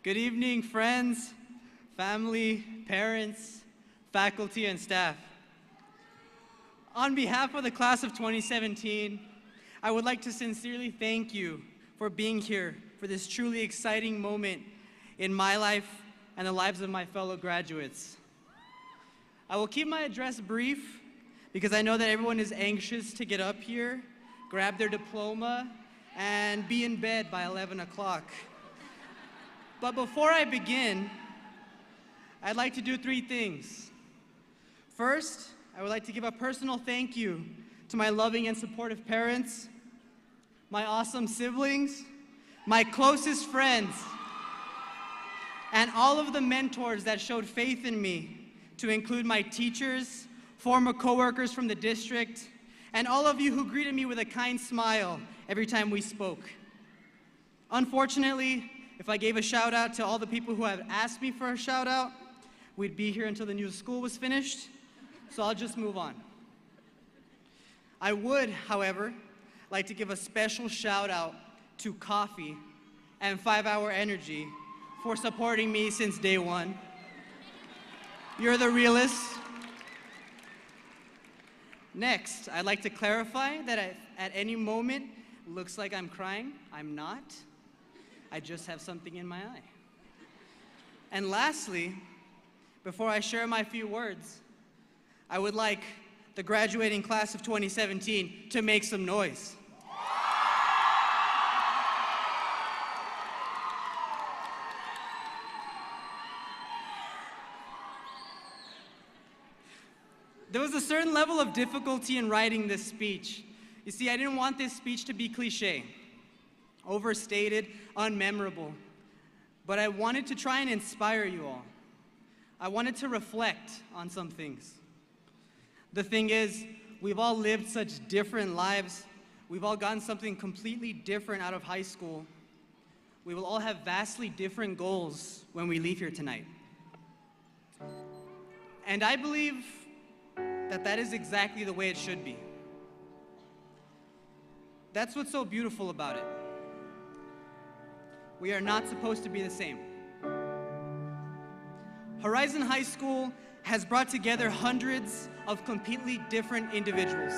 Good evening, friends, family, parents, faculty, and staff. On behalf of the class of 2017, I would like to sincerely thank you for being here for this truly exciting moment in my life and the lives of my fellow graduates. I will keep my address brief because I know that everyone is anxious to get up here, grab their diploma, and be in bed by 11 o'clock. But before I begin, I'd like to do three things. First, I would like to give a personal thank you to my loving and supportive parents, my awesome siblings, my closest friends, and all of the mentors that showed faith in me, to include my teachers, former coworkers from the district, and all of you who greeted me with a kind smile every time we spoke. Unfortunately, if I gave a shout out to all the people who have asked me for a shout out, we'd be here until the new school was finished, so I'll just move on. I would, however, like to give a special shout out to Coffee and 5 Hour Energy for supporting me since day one. You're the realists. Next, I'd like to clarify that at any moment, looks like I'm crying. I'm not. I just have something in my eye. And lastly, before I share my few words, I would like the graduating class of 2017 to make some noise. There was a certain level of difficulty in writing this speech. You see, I didn't want this speech to be cliché, overstated, unmemorable. But I wanted to try and inspire you all. I wanted to reflect on some things. The thing is, we've all lived such different lives. We've all gotten something completely different out of high school. We will all have vastly different goals when we leave here tonight. And I believe that that is exactly the way it should be. That's what's so beautiful about it. We are not supposed to be the same. Horizon High School has brought together hundreds of completely different individuals.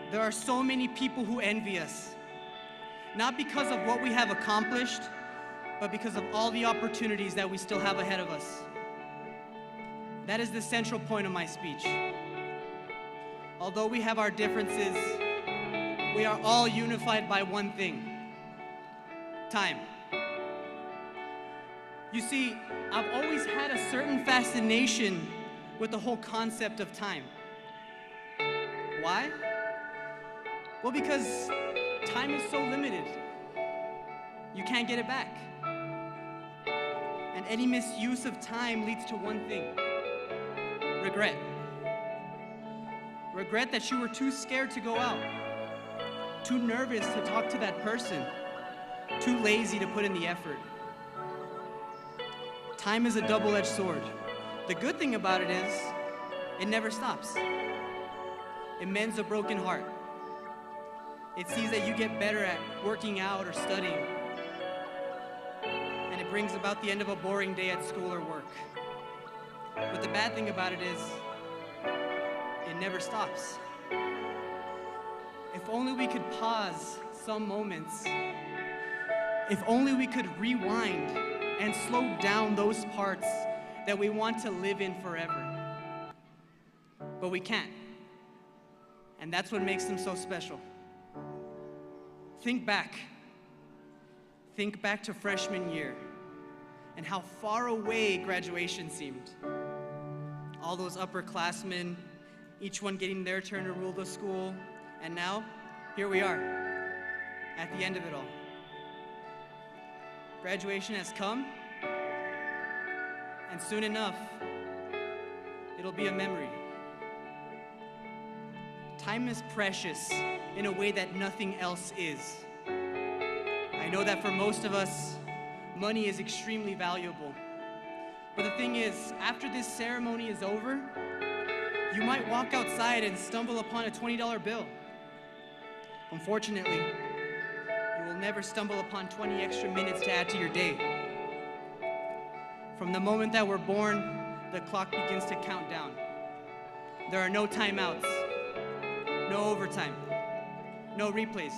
There are so many people who envy us, not because of what we have accomplished, but because of all the opportunities that we still have ahead of us. That is the central point of my speech. Although we have our differences, we are all unified by one thing: time. You see, I've always had a certain fascination with the whole concept of time. Why? Well, because time is so limited. You can't get it back. And any misuse of time leads to one thing: regret. Regret that you were too scared to go out, too nervous to talk to that person, too lazy to put in the effort. Time is a double-edged sword. The good thing about it is, it never stops. It mends a broken heart. It sees that you get better at working out or studying. And it brings about the end of a boring day at school or work. But the bad thing about it is, it never stops. If only we could pause some moments. If only we could rewind and slow down those parts that we want to live in forever. But we can't. And that's what makes them so special. Think back. Think back to freshman year and how far away graduation seemed. All those upperclassmen, each one getting their turn to rule the school, and now, here we are, at the end of it all. Graduation has come, and soon enough, it'll be a memory. Time is precious in a way that nothing else is. I know that for most of us, money is extremely valuable. But the thing is, after this ceremony is over, you might walk outside and stumble upon a $20 bill. Unfortunately, you will You'll never stumble upon 20 extra minutes to add to your day. From the moment that we're born, the clock begins to count down. There are no timeouts, no overtime, no replays.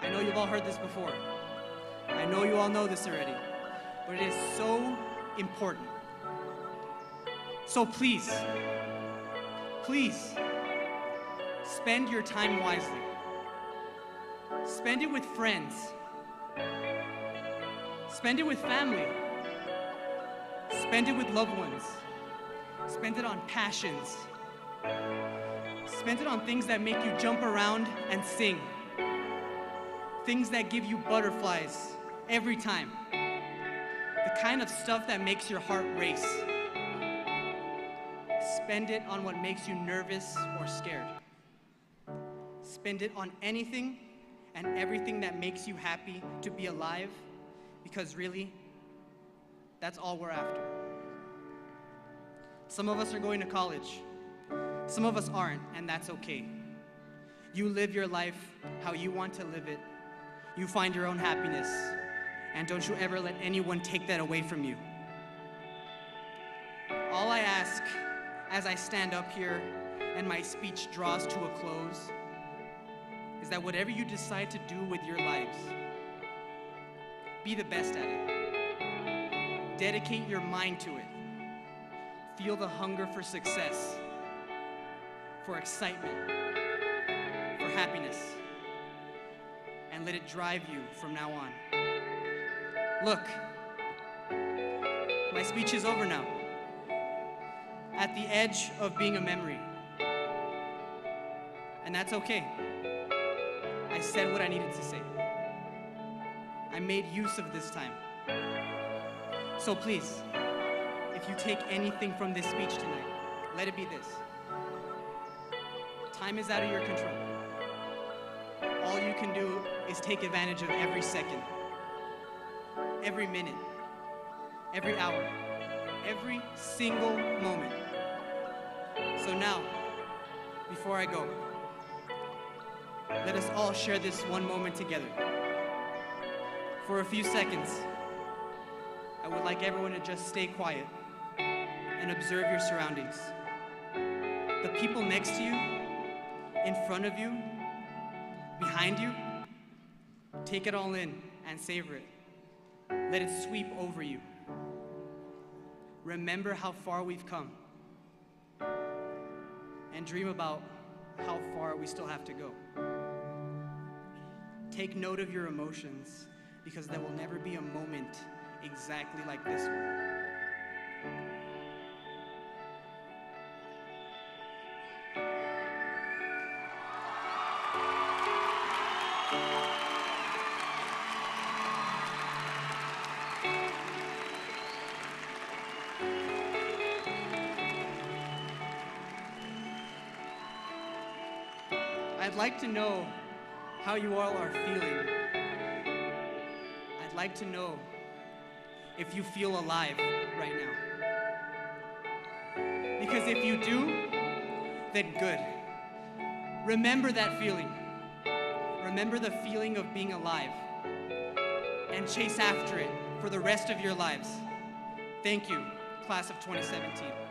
I know you've all heard this before. I know you all know this already, but it is so important. So please, spend your time wisely. Spend it with friends. Spend it with family. Spend it with loved ones. Spend it on passions. Spend it on things that make you jump around and sing. Things that give you butterflies every time. The kind of stuff that makes your heart race. Spend it on what makes you nervous or scared. Spend it on anything and everything that makes you happy to be alive, because really, that's all we're after. Some of us are going to college. Some of us aren't, and that's okay. You live your life how you want to live it. You find your own happiness, and don't you ever let anyone take that away from you. All I ask as I stand up here and my speech draws to a close is that whatever you decide to do with your lives, be the best at it. Dedicate your mind to it. Feel the hunger for success, for excitement, for happiness, and let it drive you from now on. Look, my speech is over now. At the edge of being a memory. And that's okay. I said what I needed to say. I made use of this time. So please, if you take anything from this speech tonight, let it be this. Time is out of your control. All you can do is take advantage of every second, every minute, every hour, every single moment. So now, before I go, let us all share this one moment together. For a few seconds, I would like everyone to just stay quiet and observe your surroundings. The people next to you, in front of you, behind you, take it all in and savor it. Let it sweep over you. Remember how far we've come. And dream about how far we still have to go. Take note of your emotions, because there will never be a moment exactly like this one. I'd like to know how you all are feeling. I'd like to know if you feel alive right now. Because if you do, then good. Remember that feeling. Remember the feeling of being alive and chase after it for the rest of your lives. Thank you, class of 2017.